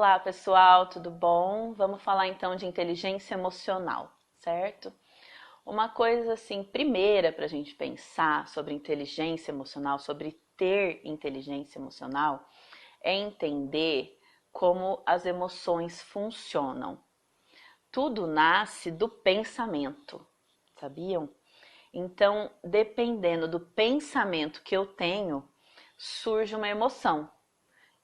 Olá, pessoal, tudo bom? Vamos falar então de inteligência emocional, certo? Uma coisa assim, primeira para a gente pensar sobre inteligência emocional, sobre ter inteligência emocional, é entender como as emoções funcionam. Tudo nasce do pensamento, sabiam? Então, dependendo do pensamento que eu tenho, surge uma emoção.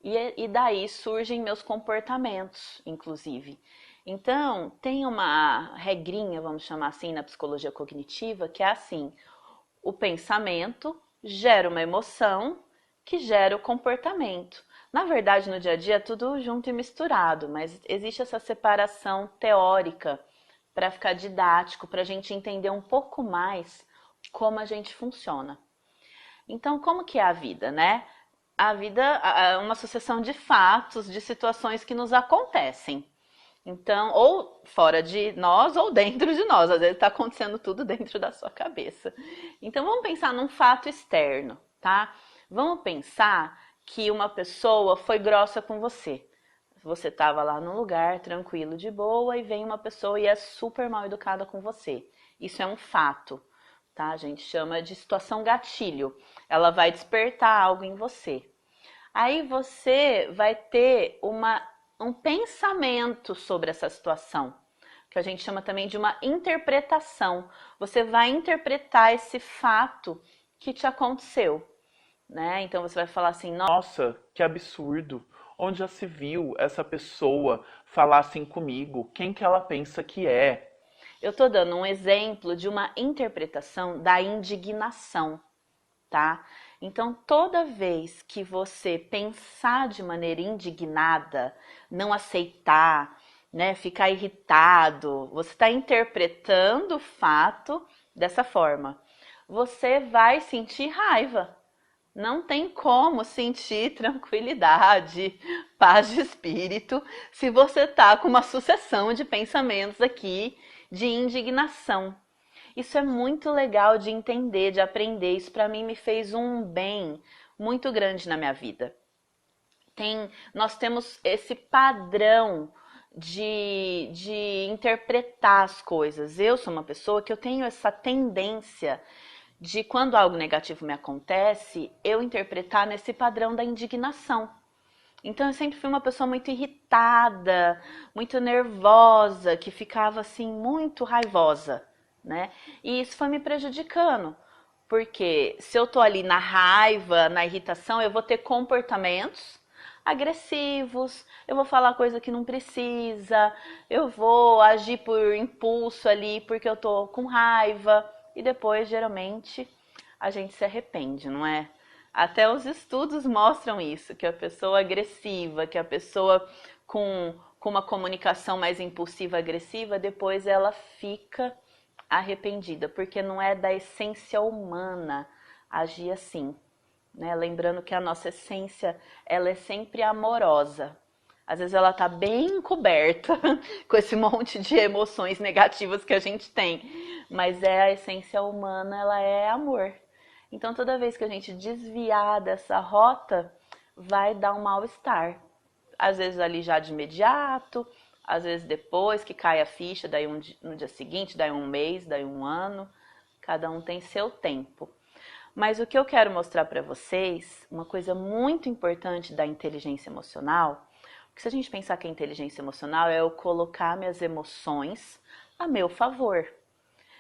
E daí surgem meus comportamentos, inclusive. Então, tem uma regrinha, vamos chamar assim, na psicologia cognitiva, que é assim: o pensamento gera uma emoção que gera o comportamento. Na verdade, no dia a dia é tudo junto e misturado, mas existe essa separação teórica para ficar didático, para a gente entender um pouco mais como a gente funciona. Então, como que é a vida, né? A vida é uma sucessão de fatos, de situações que nos acontecem. Então, ou fora de nós ou dentro de nós. Às vezes está acontecendo tudo dentro da sua cabeça. Então, vamos pensar num fato externo, tá? Vamos pensar que uma pessoa foi grossa com você. Você estava lá num lugar tranquilo, de boa, e vem uma pessoa e é super mal educada com você. Isso é um fato, tá? A gente chama de situação gatilho. Ela vai despertar algo em você. Aí você vai ter um pensamento sobre essa situação, que a gente chama também de uma interpretação. Você vai interpretar esse fato que te aconteceu, né? Então você vai falar assim: Nossa, que absurdo! Onde já se viu essa pessoa falar assim comigo? Quem que ela pensa que é? eu tô dando um exemplo de uma interpretação da indignação, tá? Então, toda vez que você pensar de maneira indignada, não aceitar, né, ficar irritado, você está interpretando o fato dessa forma. Você vai sentir raiva. Não tem como sentir tranquilidade, paz de espírito, se você tá com uma sucessão de pensamentos aqui de indignação. Isso é muito legal de entender, de aprender. Isso para mim me fez um bem muito grande na minha vida. Nós temos esse padrão de interpretar as coisas. Eu sou uma pessoa que eu tenho essa tendência de quando algo negativo me acontece, eu interpretar nesse padrão da indignação. Então eu sempre fui uma pessoa muito irritada, muito nervosa, que ficava assim muito raivosa, né? E isso foi me prejudicando, porque se eu tô ali na raiva, na irritação, eu vou ter comportamentos agressivos, eu vou falar coisa que não precisa, eu vou agir por impulso ali porque eu tô com raiva e depois geralmente a gente se arrepende, não é? Até os estudos mostram isso, que a pessoa agressiva, que a pessoa com uma comunicação mais impulsiva, agressiva, depois ela fica arrependida, porque não é da essência humana agir assim, né? Lembrando que a nossa essência, ela é sempre amorosa. Às vezes ela tá bem coberta com esse monte de emoções negativas que a gente tem, mas é a essência humana, ela é amor. Então toda vez que a gente desviar dessa rota, vai dar um mal-estar. Às vezes ali já de imediato, às vezes depois que cai a ficha, daí no dia seguinte, daí um mês, daí um ano. Cada um tem seu tempo. Mas o que eu quero mostrar para vocês, uma coisa muito importante da inteligência emocional, porque se a gente pensar que a inteligência emocional é eu colocar minhas emoções a meu favor.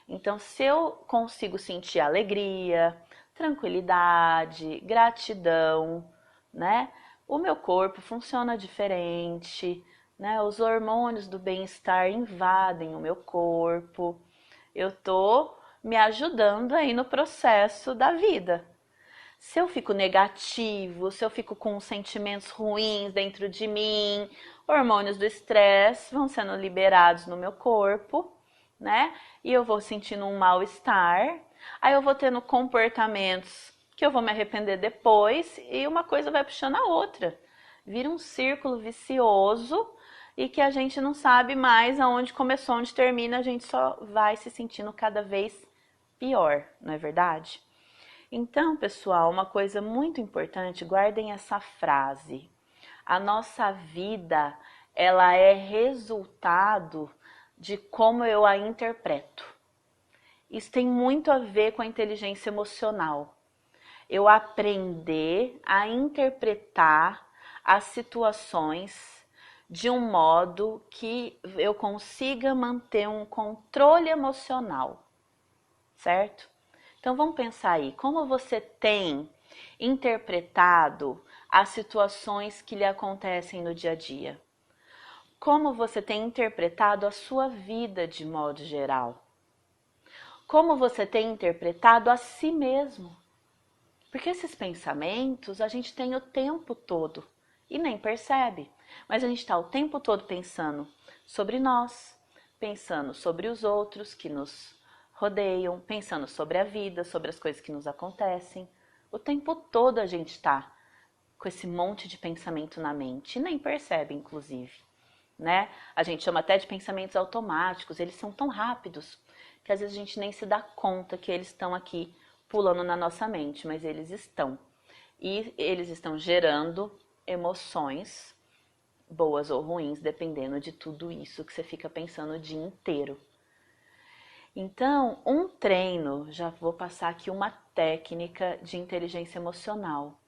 Então, se eu consigo sentir alegria, tranquilidade, gratidão, né? O meu corpo funciona diferente, né? Os hormônios do bem-estar invadem o meu corpo. Eu tô me ajudando aí no processo da vida. Se eu fico negativo, se eu fico com sentimentos ruins dentro de mim, hormônios do estresse vão sendo liberados no meu corpo, né? E eu vou sentindo um mal-estar. Aí eu vou tendo comportamentos que eu vou me arrepender depois e uma coisa vai puxando a outra. Vira um círculo vicioso e que a gente não sabe mais aonde começou, onde termina, a gente só vai se sentindo cada vez pior, não é verdade? Então, pessoal, uma coisa muito importante, guardem essa frase. A nossa vida, ela é resultado de como eu a interpreto. Isso tem muito a ver com a inteligência emocional. Eu aprender a interpretar as situações de um modo que eu consiga manter um controle emocional, certo? Então vamos pensar aí, como você tem interpretado as situações que lhe acontecem no dia a dia? Como você tem interpretado a sua vida de modo geral? Como você tem interpretado a si mesmo? Porque esses pensamentos a gente tem o tempo todo e nem percebe. Mas a gente está o tempo todo pensando sobre nós, pensando sobre os outros que nos rodeiam, pensando sobre a vida, sobre as coisas que nos acontecem. O tempo todo a gente está com esse monte de pensamento na mente e nem percebe, inclusive, né? A gente chama até de pensamentos automáticos, eles são tão rápidos que às vezes a gente nem se dá conta que eles estão aqui pulando na nossa mente, mas eles estão. E eles estão gerando emoções, boas ou ruins, dependendo de tudo isso que você fica pensando o dia inteiro. Então, um treino, já vou passar aqui uma técnica de inteligência emocional.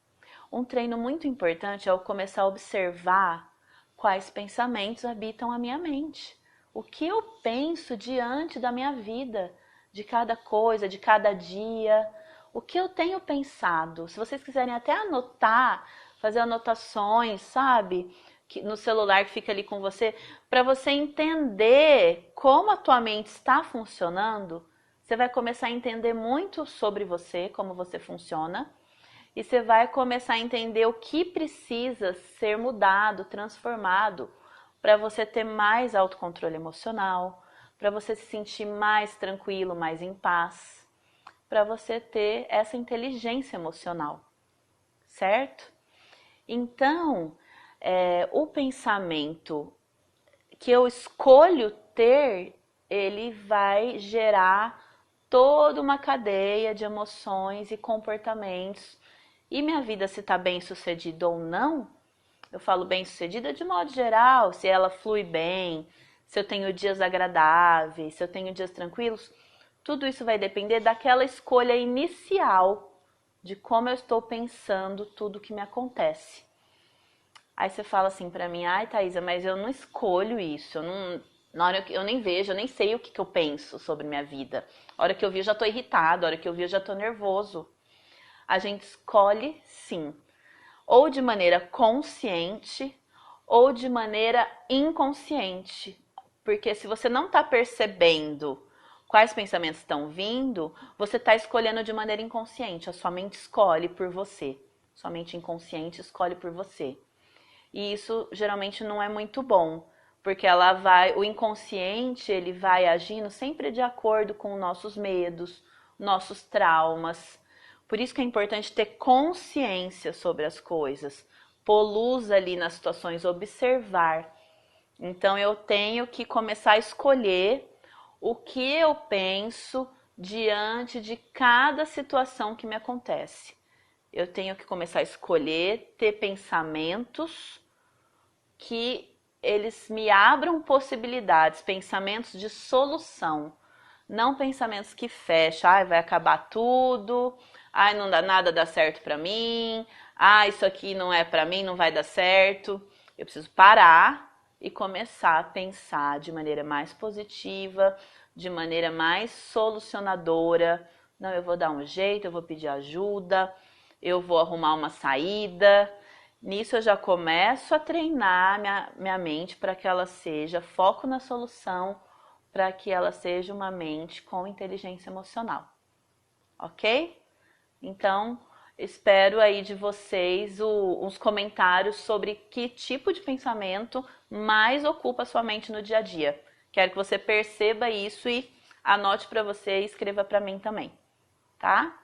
Um treino muito importante é eu começar a observar quais pensamentos habitam a minha mente. O que eu penso diante da minha vida, de cada coisa, de cada dia. O que eu tenho pensado. Se vocês quiserem até anotar, fazer anotações, sabe? No celular que fica ali com você, para você entender como a tua mente está funcionando, você vai começar a entender muito sobre você, como você funciona. E você vai começar a entender o que precisa ser mudado, transformado, para você ter mais autocontrole emocional, para você se sentir mais tranquilo, mais em paz, para você ter essa inteligência emocional, certo? Então, o pensamento que eu escolho ter, ele vai gerar toda uma cadeia de emoções e comportamentos. E minha vida, se está bem sucedida ou não, eu falo bem sucedida de modo geral, se ela flui bem, se eu tenho dias agradáveis, se eu tenho dias tranquilos, tudo isso vai depender daquela escolha inicial de como eu estou pensando tudo que me acontece. Aí você fala assim pra mim, ai Thaisa, mas eu não escolho isso, eu não, na hora que eu nem vejo, eu nem sei o que eu penso sobre minha vida. A hora que eu vi eu já tô irritada, a hora que eu vi eu já tô nervoso. A gente escolhe sim, ou de maneira consciente ou de maneira inconsciente. Porque se você não está percebendo quais pensamentos estão vindo, você está escolhendo de maneira inconsciente. A sua mente escolhe por você. Sua mente inconsciente escolhe por você. E isso geralmente não é muito bom, porque o inconsciente, ele vai agindo sempre de acordo com nossos medos, nossos traumas. Por isso que é importante ter consciência sobre as coisas, pôr luz ali nas situações, observar. Então eu tenho que começar a escolher o que eu penso diante de cada situação que me acontece. Eu tenho que começar a escolher, ter pensamentos que eles me abram possibilidades, pensamentos de solução, não pensamentos que fecham, ai, vai acabar tudo, ai, não dá nada, dá certo pra mim, ah, isso aqui não é pra mim, não vai dar certo. Eu preciso parar e começar a pensar de maneira mais positiva, de maneira mais solucionadora. Não, eu vou dar um jeito, eu vou pedir ajuda, eu vou arrumar uma saída. Nisso eu já começo a treinar minha mente para que ela seja foco na solução, para que ela seja uma mente com inteligência emocional. Ok? Então, espero aí de vocês uns comentários sobre que tipo de pensamento mais ocupa a sua mente no dia a dia. Quero que você perceba isso e anote para você e escreva para mim também, tá?